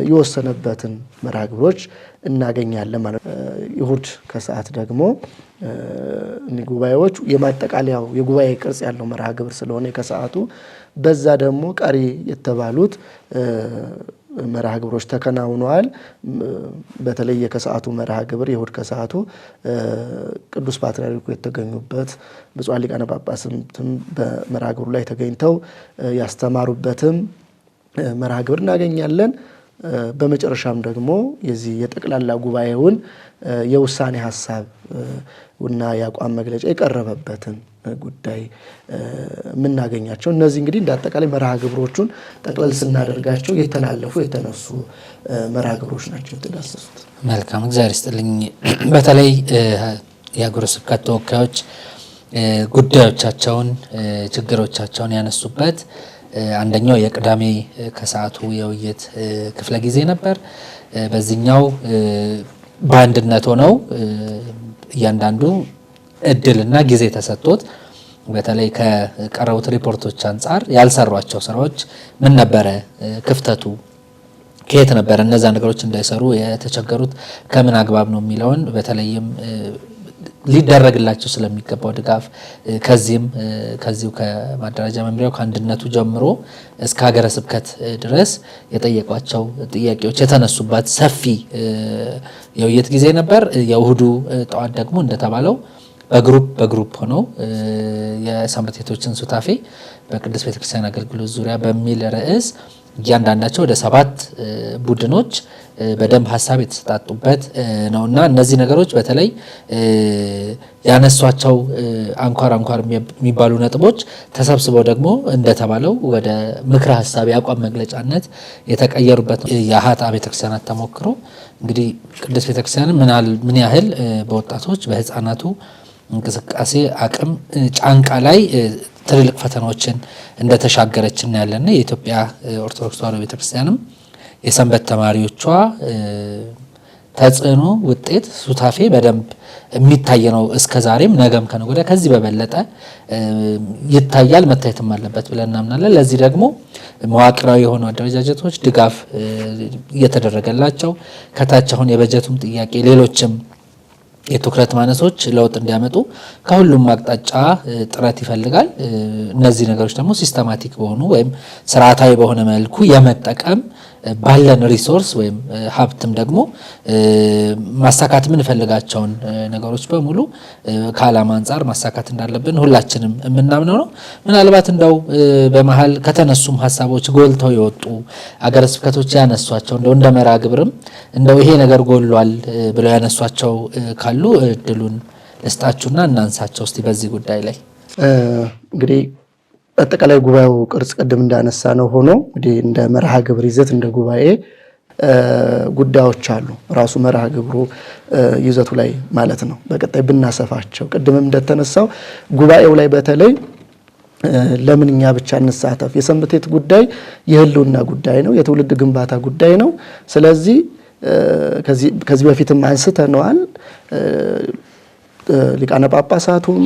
የወሰነበትን መርሃ ግብሮች እናገኛለን ማለት ነው። እሁድ ከሰዓት ደግሞ ጉባኤዎች የማጠቃለያው የጉባኤ ቅርጽ ያለው መርሃ ግብር ስለሆነ ከሰዓቱ በዛ ደግሞ ቀሪ የተባሉት መርሃ ግብሮች ተከናውነዋል። በተለይ ከሰዓቱ መርሃ ግብር የእሁድ ከሰዓቱ ቅዱስ ፓትርያርኩ የተገኙበት ብፁዓን ሊቃነ ጳጳሳትም በመርሃ ግብሩ ላይ ተገኝተው ያስተማሩበትም መርሃ ግብር እናገኛለን። በመጨረሻም ደግሞ የዚህ የጠቅላላ ጉባኤውን የውሳኔ ሀሳብ እና የአቋም መግለጫ የቀረበበትን ጉዳይ የምናገኛቸው እነዚህ እንግዲህ እንደ አጠቃላይ መርሃ ግብሮቹን ጠቅለል ስናደርጋቸው የተላለፉ የተነሱ መርሃ ግብሮች ናቸው የተዳሰሱት።
መልካም፣ እግዚአብሔር ይስጥልኝ። በተለይ የሀገረ ስብከት ተወካዮች ጉዳዮቻቸውን ችግሮቻቸውን ያነሱበት አንደኛው የቅዳሜ ከሰዓቱ የውይይት ክፍለ ጊዜ ነበር። በዚህኛው በአንድነት ሆነው እያንዳንዱ እድልና ጊዜ ተሰጥቶት በተለይ ከቀረቡት ሪፖርቶች አንጻር ያልሰሯቸው ስራዎች ምን ነበረ፣ ክፍተቱ ከየት ነበር እነዛ ነገሮች እንዳይሰሩ የተቸገሩት ከምን አግባብ ነው የሚለውን በተለይም ሊደረግላቸው ስለሚገባው ድጋፍ ከዚሁ ከማደራጃ መምሪያው ከአንድነቱ ጀምሮ እስከ ሀገረ ስብከት ድረስ የጠየቋቸው ጥያቄዎች የተነሱባት ሰፊ የውይይት ጊዜ ነበር። የእሁዱ ጠዋት ደግሞ እንደተባለው በግሩፕ ሆነው የሰንበት ቤቶችን ሱታፌ በቅዱስ ቤተክርስቲያን አገልግሎት ዙሪያ በሚል ርዕስ እያንዳንዳቸው ወደ 7 ቡድኖች በደንብ ሀሳብ የተሰጣጡበት ነውና እነዚህ ነገሮች በተለይ ያነሷቸው አንኳር የሚባሉ ነጥቦች ተሰብስበው ደግሞ እንደተባለው ወደ ምክረ ሀሳብ የአቋም መግለጫነት የተቀየሩበት የአሃታ ቤተክርስቲያናት ተሞክሮ እንግዲህ ቅዱስ ቤተክርስቲያን ምን ያህል በወጣቶች በህፃናቱ እንቅስቃሴ አቅም ጫንቃ ላይ ትልልቅ ፈተናዎችን እንደተሻገረች እናያለን። የኢትዮጵያ ኦርቶዶክስ ተዋሕዶ ቤተክርስቲያንም የሰንበት ተማሪዎቿ ተጽዕኖ ውጤት ሱታፌ በደንብ የሚታይ ነው። እስከዛሬም ነገም ከነገ ወዲያ ከዚህ በበለጠ ይታያል፣ መታየትም አለበት ብለን እናምናለን። ለዚህ ደግሞ መዋቅራዊ የሆኑ አደረጃጀቶች ድጋፍ እየተደረገላቸው ከታች አሁን የበጀቱም ጥያቄ ሌሎችም የትኩረት ማነሶች ለውጥ እንዲያመጡ ከሁሉም አቅጣጫ ጥረት ይፈልጋል። እነዚህ ነገሮች ደግሞ ሲስተማቲክ በሆኑ ወይም ስርዓታዊ በሆነ መልኩ የመጠቀም ባለን ሪሶርስ ወይም ሀብትም ደግሞ ማሳካት የምንፈልጋቸውን ነገሮች በሙሉ ከዓላማ አንጻር ማሳካት እንዳለብን ሁላችንም የምናምነው ነው። ምናልባት እንደው በመሀል ከተነሱም ሀሳቦች ጎልተው የወጡ አገረ ስብከቶች ያነሷቸው እንደ መርሐ ግብርም እንደው ይሄ ነገር ጎሏል ብለው ያነሷቸው ካሉ እድሉን ልስጣችሁና እናንሳቸው እስቲ በዚህ ጉዳይ ላይ።
እንግዲህ አጠቃላይ ጉባኤው ቅርጽ ቅድም እንዳነሳ ነው ሆኖ እንግዲህ እንደ መርሐ ግብር ይዘት እንደ ጉባኤ ጉዳዮች አሉ። ራሱ መርሐ ግብሩ ይዘቱ ላይ ማለት ነው። በቀጣይ ብናሰፋቸው ቅድምም እንደተነሳው ጉባኤው ላይ በተለይ ለምን እኛ ብቻ እንሳተፍ? የሰንበት ቤት ጉዳይ የህልውና ጉዳይ ነው፣ የትውልድ ግንባታ ጉዳይ ነው። ስለዚህ ከዚህ በፊትም አንስተነዋል። ሊቃነ ጳጳሳቱም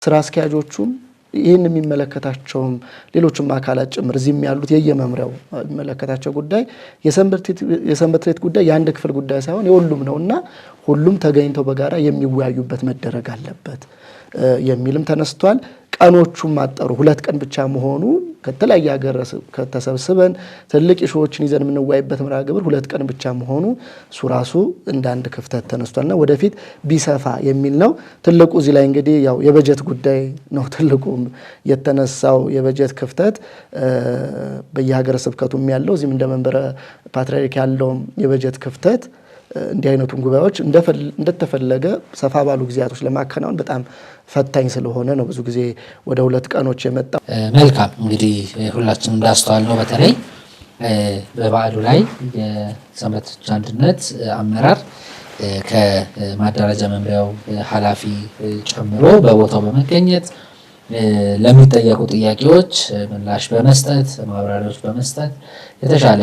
ስራ አስኪያጆቹም ይህን የሚመለከታቸውም ሌሎችም አካላት ጭምር እዚህም ያሉት የየመምሪያው የሚመለከታቸው ጉዳይ የሰንበት ቤት ጉዳይ የአንድ ክፍል ጉዳይ ሳይሆን የሁሉም ነውና ሁሉም ተገኝተው በጋራ የሚወያዩበት መደረግ አለበት የሚልም ተነስቷል። ቀኖቹም አጠሩ 2 ቀን ብቻ መሆኑ ከተለያየ ሀገር ከተሰብስበን ትልቅ ኢሹዎችን ይዘን የምንወያይበት መርሐ ግብር 2 ቀን ብቻ መሆኑ እሱ ራሱ እንደ አንድ ክፍተት ተነስቷልና ወደፊት ቢሰፋ የሚል ነው። ትልቁ እዚህ ላይ እንግዲህ ያው የበጀት ጉዳይ ነው። ትልቁ የተነሳው የበጀት ክፍተት በየሀገረ ስብከቱም ያለው እዚህም እንደ መንበረ ፓትርያርክ ያለውም የበጀት ክፍተት እንዲህ አይነቱን ጉባኤዎች እንደተፈለገ ሰፋ ባሉ ጊዜያቶች ለማከናወን በጣም ፈታኝ ስለሆነ ነው ብዙ ጊዜ ወደ 2 ቀኖች የመጣው።
መልካም እንግዲህ ሁላችንም እንዳስተዋል ነው በተለይ በበዓሉ ላይ የሰንበቶች አንድነት አመራር ከማደራጃ መምሪያው ኃላፊ ጨምሮ በቦታው በመገኘት ለሚጠየቁ ጥያቄዎች ምላሽ በመስጠት ማብራሪያዎች በመስጠት የተሻለ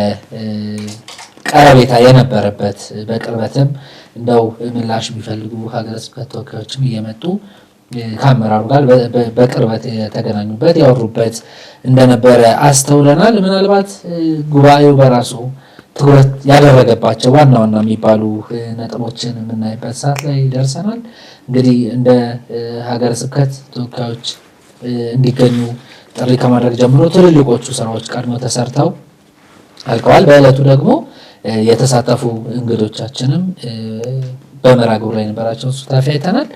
ቀረቤታ የነበረበት በቅርበትም እንደው ምላሽ የሚፈልጉ ሀገረ ስብከት ተወካዮችም እየመጡ ከአመራሩ ጋር በቅርበት የተገናኙበት ያወሩበት እንደነበረ አስተውለናል። ምናልባት ጉባኤው በራሱ ትኩረት ያደረገባቸው ዋና የሚባሉ ነጥቦችን የምናይበት ሰዓት ላይ ደርሰናል። እንግዲህ እንደ ሀገረ ስብከት ተወካዮች እንዲገኙ ጥሪ ከማድረግ ጀምሮ ትልልቆቹ ስራዎች ቀድሞ ተሰርተው አልቀዋል። በዕለቱ ደግሞ የተሳተፉ እንግዶቻችንም በመርሐ ግብሩ ላይ የነበራቸውን ሱታፌ አይተናል።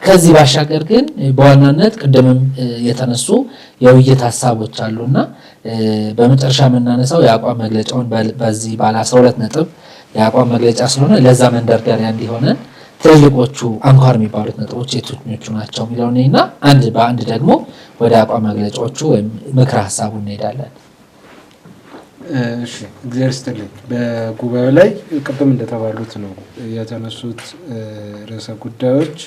ከዚህ ባሻገር ግን በዋናነት ቅድምም የተነሱ የውይይት ሀሳቦች አሉና በመጨረሻ የምናነሳው የአቋም መግለጫውን በዚህ ባለ 12 ነጥብ የአቋም መግለጫ ስለሆነ ለዛ መንደርደሪያ እንዲሆነ ትልልቆቹ አንኳር የሚባሉት ነጥቦች የትኞቹ ናቸው የሚለውና አንድ በአንድ ደግሞ ወደ አቋም መግለጫዎቹ ወይም ምክረ ሀሳቡ እንሄዳለን።
እሺ፣ እግዚአብሔር ይስጥልኝ። በጉባኤው ላይ ቅድም እንደተባሉት ነው የተነሱት ርዕሰ ጉዳዮች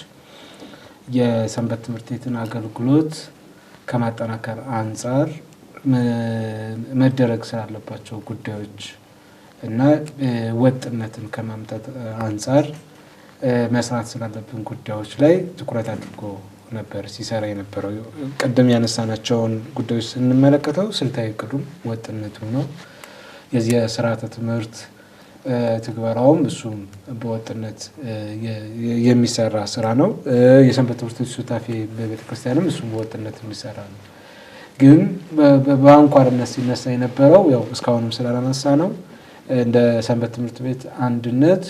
የሰንበት ትምህርት ቤትን አገልግሎት ከማጠናከር አንጻር መደረግ ስላለባቸው ጉዳዮች እና ወጥነትን ከማምጣት አንጻር መስራት ስላለብን ጉዳዮች ላይ ትኩረት አድርጎ ነበር ሲሰራ የነበረው። ቀደም ያነሳናቸውን ጉዳዮች ስንመለከተው ስልታዊ እቅዱም ወጥነቱ ነው። የዚህ የስርዓተ ትምህርት ትግበራውም እሱም በወጥነት የሚሰራ ስራ ነው። የሰንበት ትምህርት ቤት ሱታፌ በቤተክርስቲያንም እሱም በወጥነት የሚሰራ ነው። ግን በአንኳርነት ሲነሳ የነበረው ያው እስካሁንም ስላላነሳ ነው እንደ ሰንበት ትምህርት ቤት አንድነት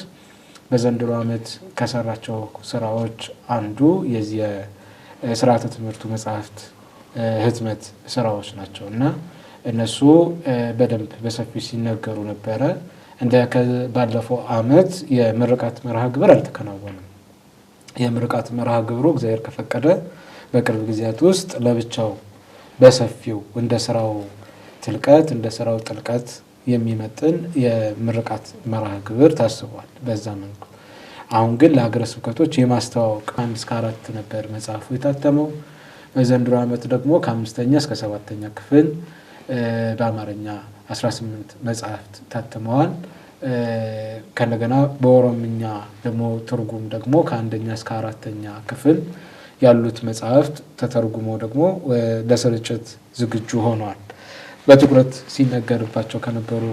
በዘንድሮ ዓመት ከሰራቸው ስራዎች አንዱ የዚህ የስርዓተ ትምህርቱ መጽሐፍት ህትመት ስራዎች ናቸው እና እነሱ በደንብ በሰፊው ሲነገሩ ነበረ። እንደ ባለፈው ዓመት የምርቃት መርሃ ግብር አልተከናወነም። የምርቃት መርሃ ግብሩ እግዚአብሔር ከፈቀደ በቅርብ ጊዜያት ውስጥ ለብቻው በሰፊው እንደ ስራው ትልቀት እንደ ስራው ጥልቀት የሚመጥን የምርቃት መርሃ ግብር ታስቧል። በዛ መልኩ አሁን ግን ለሀገረ ስብከቶች የማስተዋወቅ 1 እስከ 4 ነበር መጽሐፉ የታተመው። በዘንድሮ ዓመት ደግሞ ከ5ኛ እስከ 7ኛ ክፍል በአማርኛ 18 መጽሐፍት ታትመዋል። ከነገና በኦሮምኛ ደግሞ ትርጉም ደግሞ ከ1ኛ እስከ 4ኛ ክፍል ያሉት መጽሐፍት ተተርጉሞ ደግሞ ለስርጭት ዝግጁ ሆኗል። በትኩረት ሲነገርባቸው ከነበሩ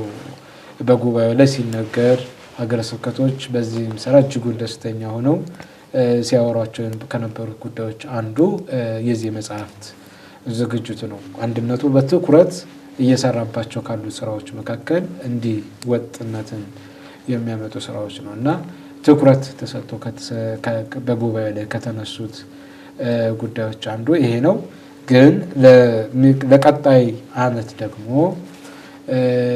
በጉባኤው ላይ ሲነገር ሀገረ ስብከቶች በዚህም ስራ እጅጉን ደስተኛ ሆነው ሲያወሯቸው ከነበሩት ጉዳዮች አንዱ የዚህ መጽሐፍት ዝግጅት ነው። አንድነቱ በትኩረት እየሰራባቸው ካሉ ስራዎች መካከል እንዲህ ወጥነትን የሚያመጡ ስራዎች ነው እና ትኩረት ተሰጥቶ በጉባኤው ላይ ከተነሱት ጉዳዮች አንዱ ይሄ ነው። ግን ለቀጣይ ዓመት ደግሞ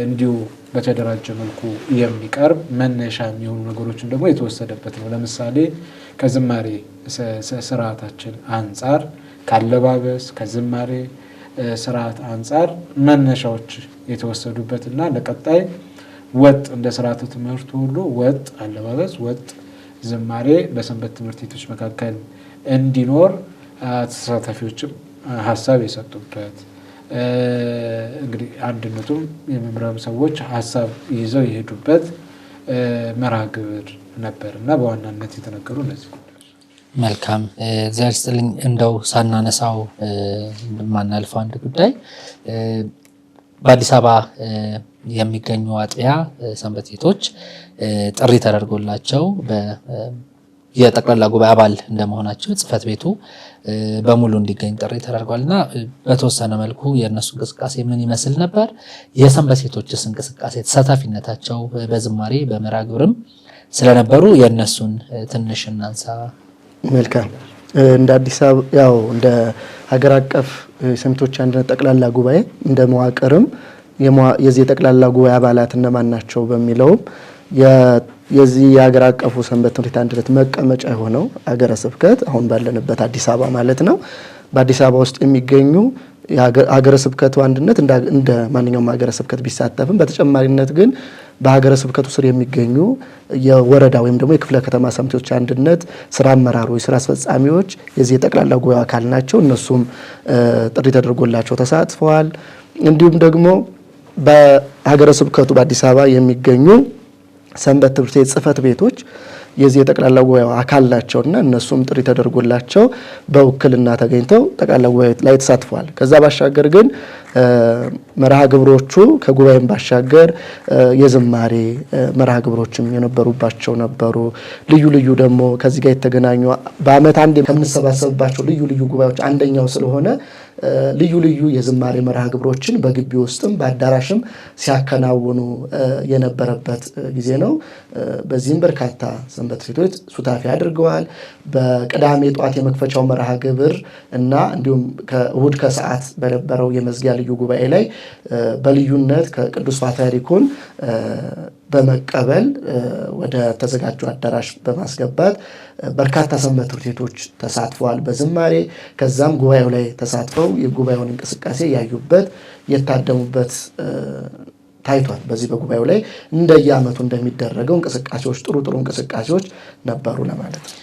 እንዲሁ በተደራጀ መልኩ የሚቀርብ መነሻ የሚሆኑ ነገሮችን ደግሞ የተወሰደበት ነው። ለምሳሌ ከዝማሬ ስርዓታችን አንጻር፣ ካለባበስ ከዝማሬ ስርዓት አንጻር መነሻዎች የተወሰዱበትና ለቀጣይ ወጥ እንደ ስርዓተ ትምህርቱ ሁሉ ወጥ አለባበስ፣ ወጥ ዝማሬ በሰንበት ትምህርት ቤቶች መካከል እንዲኖር ተሳታፊዎችም ሀሳብ የሰጡበት እንግዲህ አንድነቱም የመምራም ሰዎች ሀሳብ ይዘው የሄዱበት መርሃ ግብር ነበር እና በዋናነት የተነገሩ እነዚህ ጉዳዮች።
መልካም እግዚአብሔር ይስጥልኝ። እንደው ሳናነሳው ማናልፈው አንድ ጉዳይ በአዲስ አበባ የሚገኙ አጥቢያ ሰንበት ቤቶች ጥሪ ተደርጎላቸው የጠቅላላ ጉባኤ አባል እንደመሆናቸው ጽሕፈት ቤቱ በሙሉ እንዲገኝ ጥሪ ተደርጓል እና በተወሰነ መልኩ የእነሱ እንቅስቃሴ ምን ይመስል ነበር? የሰንበት ቤቶችስ እንቅስቃሴ ተሳታፊነታቸው በዝማሬ በመርሃ ግብርም ስለነበሩ የእነሱን ትንሽ እናንሳ።
መልካም እንደ አዲስ አበባ ያው እንደ ሀገር አቀፍ የሰንበቶች አንድነት ጠቅላላ ጉባኤ እንደ መዋቅርም የዚህ ጠቅላላ ጉባኤ አባላት እነማን ናቸው በሚለውም የዚህ የሀገር አቀፉ ሰንበት ትምህርት አንድነት መቀመጫ የሆነው ሀገረ ስብከት አሁን ባለንበት አዲስ አበባ ማለት ነው። በአዲስ አበባ ውስጥ የሚገኙ ሀገረ ስብከቱ አንድነት እንደ ማንኛውም ሀገረ ስብከት ቢሳተፍም በተጨማሪነት ግን በሀገረ ስብከቱ ስር የሚገኙ የወረዳ ወይም ደግሞ የክፍለ ከተማ ሰንበቶች አንድነት ስራ አመራሮች፣ ስራ አስፈጻሚዎች የዚህ የጠቅላላ ጉባኤ አካል ናቸው። እነሱም ጥሪ ተደርጎላቸው ተሳትፈዋል። እንዲሁም ደግሞ በሀገረ ስብከቱ በአዲስ አበባ የሚገኙ ሰንበት ትምህርት ቤት ጽሕፈት ቤቶች የዚህ የጠቅላላ ጉባኤው አካል ናቸውና እነሱም ጥሪ ተደርጎላቸው በውክልና ተገኝተው ጠቅላላ ጉባኤ ላይ ተሳትፈዋል። ከዛ ባሻገር ግን መርሃ ግብሮቹ ከጉባኤም ባሻገር የዝማሬ መርሃ ግብሮችም የነበሩባቸው ነበሩ። ልዩ ልዩ ደግሞ ከዚህ ጋር የተገናኙ በዓመት አንድ ከምንሰባሰብባቸው ልዩ ልዩ ጉባኤዎች አንደኛው ስለሆነ ልዩ ልዩ የዝማሬ መርሃ ግብሮችን በግቢ ውስጥም በአዳራሽም ሲያከናውኑ የነበረበት ጊዜ ነው። በዚህም በርካታ ሰንበት ቤቶች ሱታፌ አድርገዋል። በቅዳሜ ጠዋት የመክፈቻው መርሃ ግብር እና እንዲሁም ከእሁድ ከሰዓት በነበረው የመዝጊያ ልዩ ጉባኤ ላይ በልዩነት ከቅዱስ ፓትርያርኩን በመቀበል ወደ ተዘጋጀው አዳራሽ በማስገባት በርካታ ሰንበት ትምህርት ቤቶች ተሳትፈዋል በዝማሬ። ከዛም ጉባኤው ላይ ተሳትፈው የጉባኤውን እንቅስቃሴ ያዩበት የታደሙበት ታይቷል። በዚህ በጉባኤው ላይ እንደየዓመቱ እንደሚደረገው እንቅስቃሴዎች ጥሩ ጥሩ እንቅስቃሴዎች ነበሩ ለማለት ነው።